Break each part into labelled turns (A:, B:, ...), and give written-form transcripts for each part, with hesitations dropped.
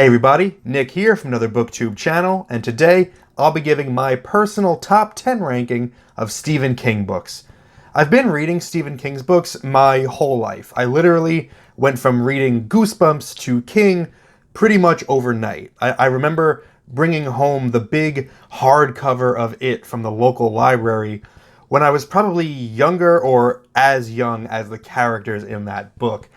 A: Hey everybody, Nick here from AnotherBooktuber channel, and today I'll be giving my personal top 10 ranking of Stephen King books. I've been reading Stephen King's books my whole life. I literally went from reading Goosebumps to King pretty much overnight. I remember bringing home the big hardcover of it from the local library when I was probably younger or as young as the characters in that book.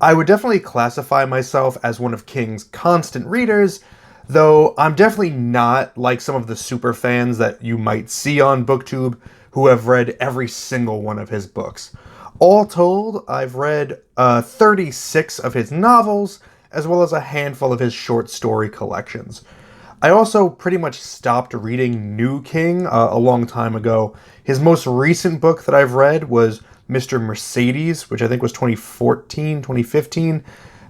A: I would definitely classify myself as one of King's constant readers, though I'm definitely not like some of the super fans that you might see on BookTube who have read every single one of his books. All told, I've read 36 of his novels, as well as a handful of his short story collections. I also pretty much stopped reading New King a long time ago. His most recent book that I've read was Mr. Mercedes, which I think was 2014, 2015,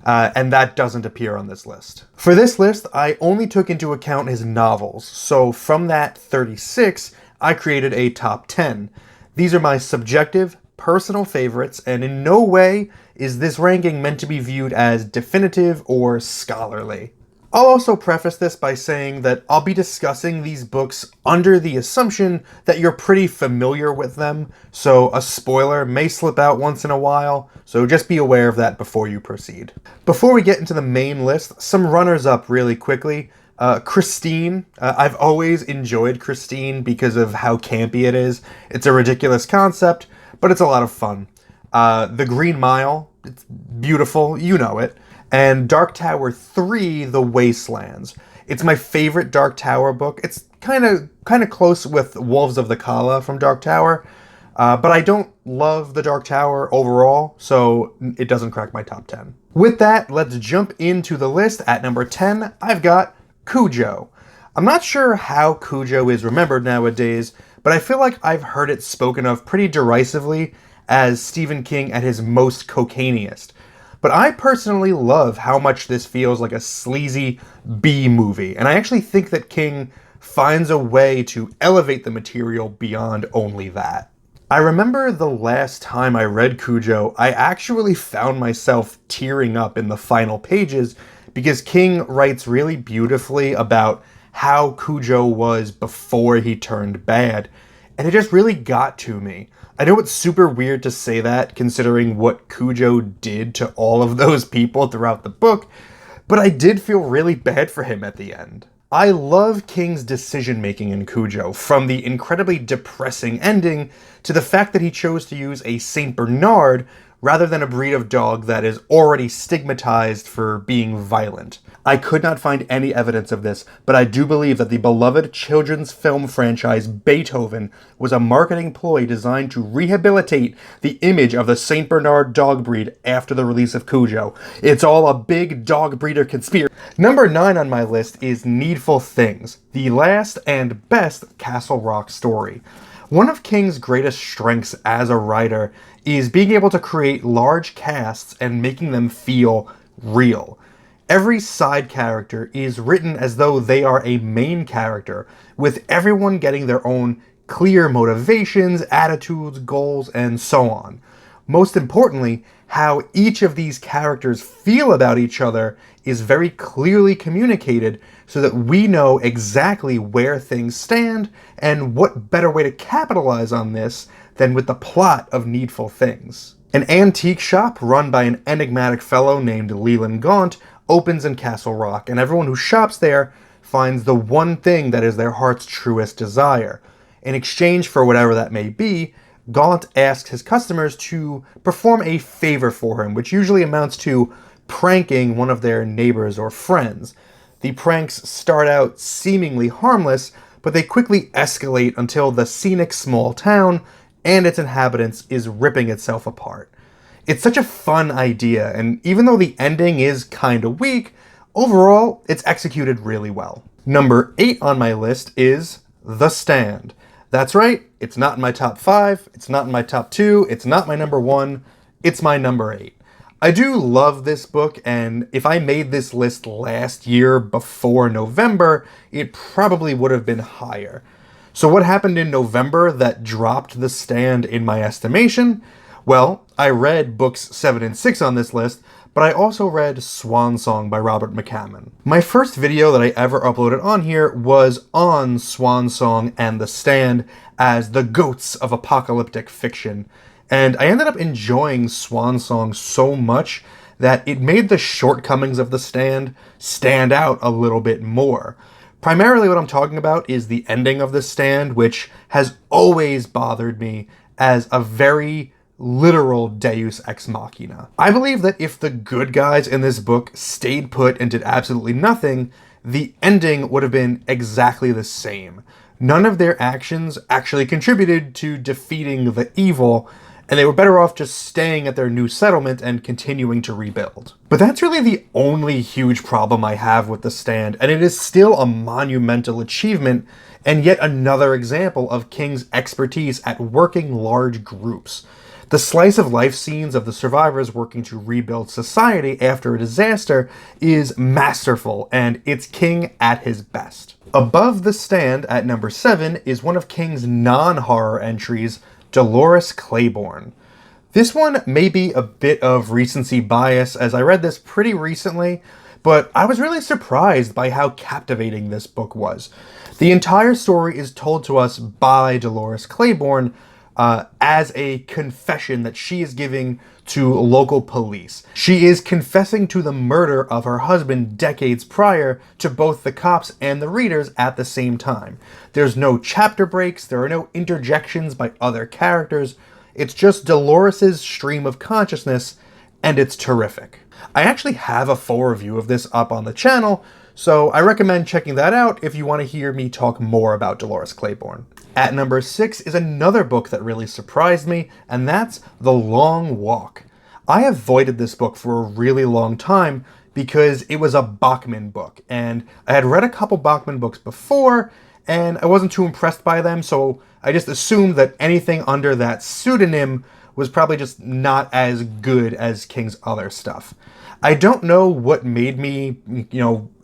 A: and that doesn't appear on this list. For this list, I only took into account his novels, so from that 36, I created a top 10. These are my subjective, personal favorites, and in no way is this ranking meant to be viewed as definitive or scholarly. I'll also preface this by saying that I'll be discussing these books under the assumption that you're pretty familiar with them, so a spoiler may slip out once in a while, so just be aware of that before you proceed. Before we get into the main list, some runners-up really quickly. Christine. I've always enjoyed Christine because of how campy it is. It's a ridiculous concept, but it's a lot of fun. The Green Mile, it's beautiful, you know it. And Dark Tower 3, The Wastelands. It's my favorite Dark Tower book. It's kind of close with Wolves of the Kala from Dark Tower, but I don't love the Dark Tower overall, so it doesn't crack my top 10. With that, let's jump into the list. At number 10, I've got Cujo. I'm not sure how Cujo is remembered nowadays, but I feel like I've heard it spoken of pretty derisively as Stephen King at his most cocaineest. But I personally love how much this feels like a sleazy B movie, and I actually think that King finds a way to elevate the material beyond only that. I remember the last time I read Cujo, I actually found myself tearing up in the final pages because King writes really beautifully about how Cujo was before he turned bad, and it just really got to me. I know it's super weird to say that, considering what Cujo did to all of those people throughout the book, but I did feel really bad for him at the end. I love King's decision-making in Cujo, from the incredibly depressing ending to the fact that he chose to use a Saint Bernard rather than a breed of dog that is already stigmatized for being violent. I could not find any evidence of this, but I do believe that the beloved children's film franchise Beethoven was a marketing ploy designed to rehabilitate the image of the Saint Bernard dog breed after the release of Cujo. It's all a big dog breeder conspiracy. Number 9 on my list is Needful Things, the last and best Castle Rock story. One of King's greatest strengths as a writer is being able to create large casts and making them feel real. Every side character is written as though they are a main character, with everyone getting their own clear motivations, attitudes, goals, and so on. Most importantly, how each of these characters feel about each other is very clearly communicated so that we know exactly where things stand, and what better way to capitalize on this than with the plot of Needful Things. An antique shop run by an enigmatic fellow named Leland Gaunt opens in Castle Rock, and everyone who shops there finds the one thing that is their heart's truest desire. In exchange for whatever that may be, Gaunt asks his customers to perform a favor for him, which usually amounts to pranking one of their neighbors or friends. The pranks start out seemingly harmless, but they quickly escalate until the scenic small town and its inhabitants is ripping itself apart. It's such a fun idea, and even though the ending is kinda weak, overall, it's executed really well. Number 8 on my list is The Stand. That's right, it's not in my top 5, it's not in my top 2, it's not my number 1, it's my number 8. I do love this book, and if I made this list last year before November, it probably would have been higher. So what happened in November that dropped The Stand in my estimation? Well, I read books 7 and 6 on this list, but I also read Swan Song by Robert McCammon. My first video that I ever uploaded on here was on Swan Song and The Stand as the goats of apocalyptic fiction, and I ended up enjoying Swan Song so much that it made the shortcomings of The stand out a little bit more. Primarily what I'm talking about is the ending of The Stand, which has always bothered me as a very literal deus ex machina. I believe that if the good guys in this book stayed put and did absolutely nothing, the ending would have been exactly the same. None of their actions actually contributed to defeating the evil, and they were better off just staying at their new settlement and continuing to rebuild. But that's really the only huge problem I have with The Stand, and it is still a monumental achievement and yet another example of King's expertise at working large groups. The slice of life scenes of the survivors working to rebuild society after a disaster is masterful, and it's King at his best. Above The Stand at number 7 is one of King's non-horror entries, Dolores Claiborne. This one may be a bit of recency bias, as I read this pretty recently, but I was really surprised by how captivating this book was. The entire story is told to us by Dolores Claiborne as a confession that she is giving to local police. She is confessing to the murder of her husband decades prior to both the cops and the readers at the same time. There's no chapter breaks, there are no interjections by other characters. It's just Dolores's stream of consciousness, and it's terrific. I actually have a full review of this up on the channel, so I recommend checking that out if you want to hear me talk more about Dolores Claiborne. At number 6 is another book that really surprised me, and that's The Long Walk. I avoided this book for a really long time because it was a Bachman book, and I had read a couple Bachman books before, and I wasn't too impressed by them, so I just assumed that anything under that pseudonym was probably just not as good as King's other stuff. I don't know what made me,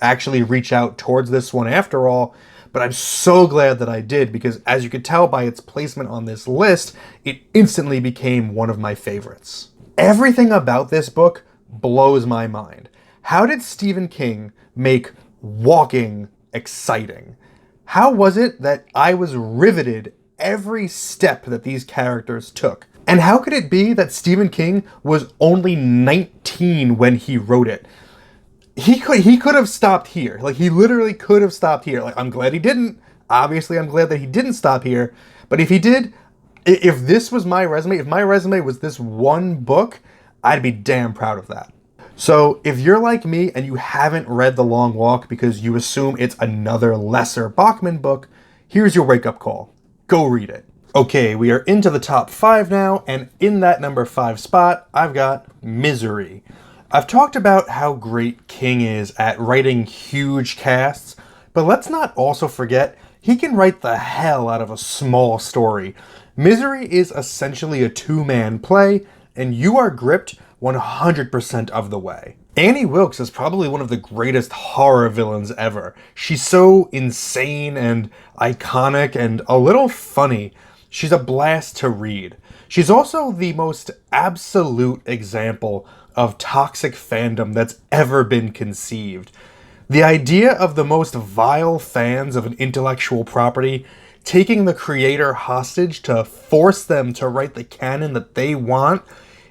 A: actually reach out towards this one after all, but I'm so glad that I did, because as you could tell by its placement on this list, it instantly became one of my favorites. Everything about this book blows my mind. How did Stephen King make walking exciting? How was it that I was riveted every step that these characters took? And how could it be that Stephen King was only 19 when he wrote it? He could have stopped here. Like, he literally could have stopped here. Like, I'm glad he didn't. Obviously, I'm glad that he didn't stop here. But if he did, if this was my resume, if my resume was this one book, I'd be damn proud of that. So if you're like me and you haven't read The Long Walk because you assume it's another lesser Bachman book, here's your wake-up call. Go read it. Okay, we are into the top 5 now, and in that number 5 spot, I've got Misery. I've talked about how great King is at writing huge casts, but let's not also forget he can write the hell out of a small story. Misery is essentially a 2-man play, and you are gripped 100% of the way. Annie Wilkes is probably one of the greatest horror villains ever. She's so insane and iconic and a little funny. She's a blast to read. She's also the most absolute example of toxic fandom that's ever been conceived. The idea of the most vile fans of an intellectual property taking the creator hostage to force them to write the canon that they want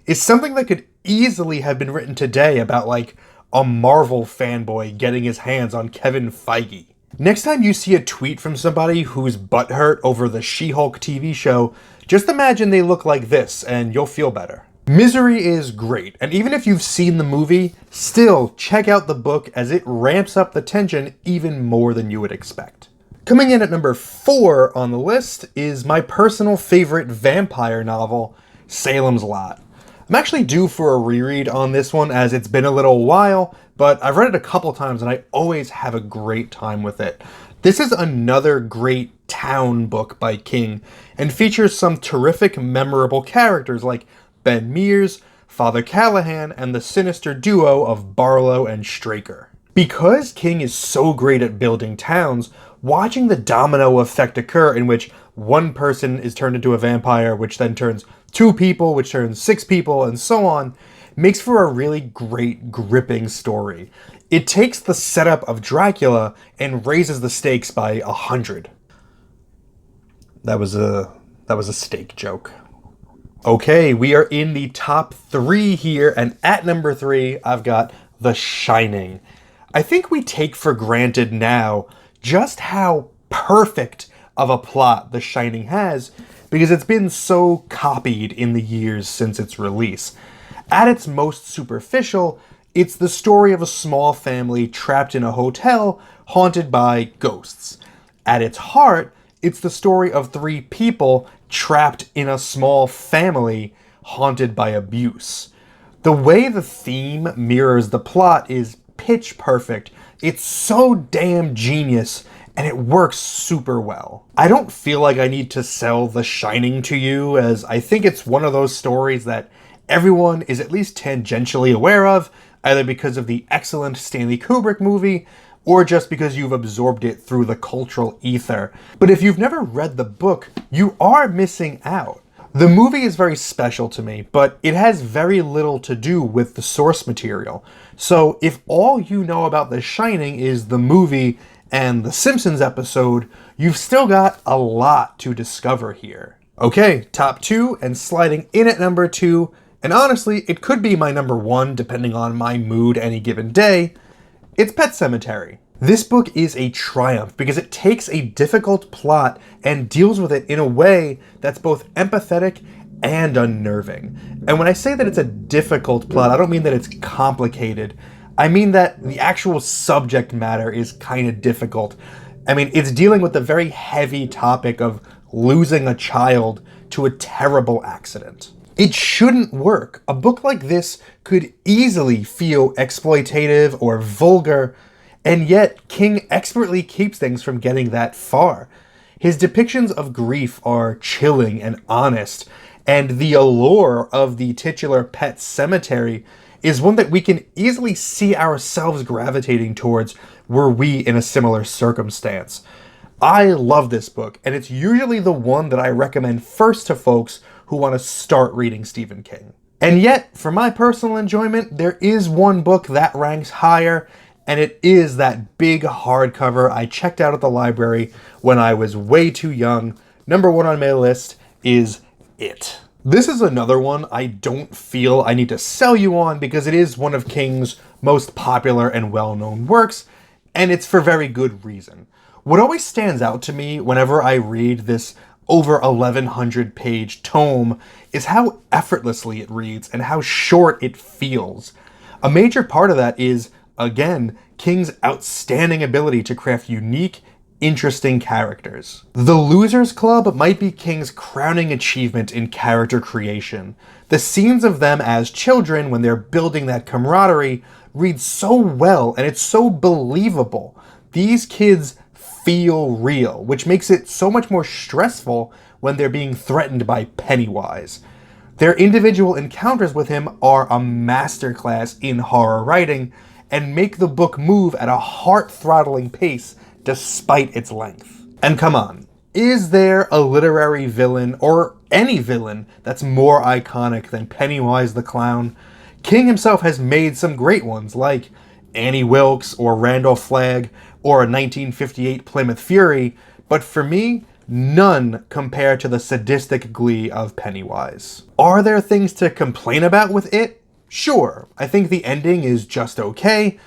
A: is something that could easily have been written today about, like, a Marvel fanboy getting his hands on Kevin Feige. Next time you see a tweet from somebody who's butthurt over the She-Hulk TV show, just imagine they look like this and you'll feel better. Misery is great, and even if you've seen the movie, still check out the book as it ramps up the tension even more than you would expect. Coming in at number 4 on the list is my personal favorite vampire novel, Salem's Lot. I'm actually due for a reread on this one as it's been a little while, but I've read it a couple times and I always have a great time with it. This is another great town book by King and features some terrific, memorable characters like Ben Mears, Father Callahan, and the sinister duo of Barlow and Straker. Because King is so great at building towns, watching the domino effect occur in which one person is turned into a vampire, which then turns 2 people, which turns 6 people, and so on, makes for a really great, gripping story. It takes the setup of Dracula and raises the stakes by 100. That was a steak joke. Okay, we are in the top 3 here, and at number 3, I've got The Shining. I think we take for granted now just how perfect of a plot The Shining has, because it's been so copied in the years since its release. At its most superficial, it's the story of a small family trapped in a hotel haunted by ghosts. At its heart, it's the story of 3 people trapped in a small family haunted by abuse. The way the theme mirrors the plot is pitch perfect. It's so damn genius, and it works super well. I don't feel like I need to sell The Shining to you, as I think it's one of those stories that everyone is at least tangentially aware of, either because of the excellent Stanley Kubrick movie, or just because you've absorbed it through the cultural ether. But if you've never read the book, you are missing out. The movie is very special to me, but it has very little to do with the source material. So if all you know about The Shining is the movie and the Simpsons episode, you've still got a lot to discover here. Okay, top 2, and sliding in at number 2, and honestly, it could be my number 1 depending on my mood any given day, it's Pet Sematary. This book is a triumph because it takes a difficult plot and deals with it in a way that's both empathetic and unnerving. And when I say that it's a difficult plot, I don't mean that it's complicated. I mean that the actual subject matter is kind of difficult. I mean, it's dealing with the very heavy topic of losing a child to a terrible accident. It shouldn't work. A book like this could easily feel exploitative or vulgar, and yet King expertly keeps things from getting that far. His depictions of grief are chilling and honest, and the allure of the titular pet cemetery is one that we can easily see ourselves gravitating towards were we in a similar circumstance. I love this book, and it's usually the one that I recommend first to folks who want to start reading Stephen King. And yet, for my personal enjoyment, there is one book that ranks higher, and it is that big hardcover I checked out at the library when I was way too young. Number 1 on my list is It. This is another one I don't feel I need to sell you on because it is one of King's most popular and well-known works, and it's for very good reason. What always stands out to me whenever I read this over 1,100 page tome is how effortlessly it reads and how short it feels. A major part of that is, again, King's outstanding ability to craft unique, interesting characters. The Losers Club might be King's crowning achievement in character creation. The scenes of them as children when they're building that camaraderie read so well, and it's so believable. These kids feel real, which makes it so much more stressful when they're being threatened by Pennywise. Their individual encounters with him are a masterclass in horror writing and make the book move at a heart-throttling pace despite its length. And come on, is there a literary villain, or any villain, that's more iconic than Pennywise the Clown? King himself has made some great ones, like Annie Wilkes or Randall Flagg or a 1958 Plymouth Fury, but for me, none compare to the sadistic glee of Pennywise. Are there things to complain about with it? Sure, I think the ending is just okay,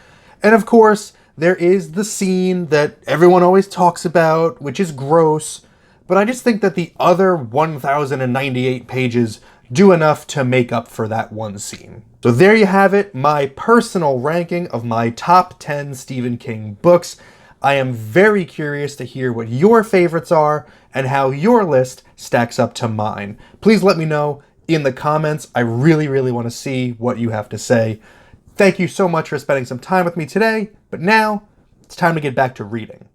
A: and of course, there is the scene that everyone always talks about, which is gross, but I just think that the other 1,098 pages do enough to make up for that one scene. So there you have it, my personal ranking of my top 10 Stephen King books. I am very curious to hear what your favorites are and how your list stacks up to mine. Please let me know in the comments. I really, really want to see what you have to say. Thank you so much for spending some time with me today, but now it's time to get back to reading.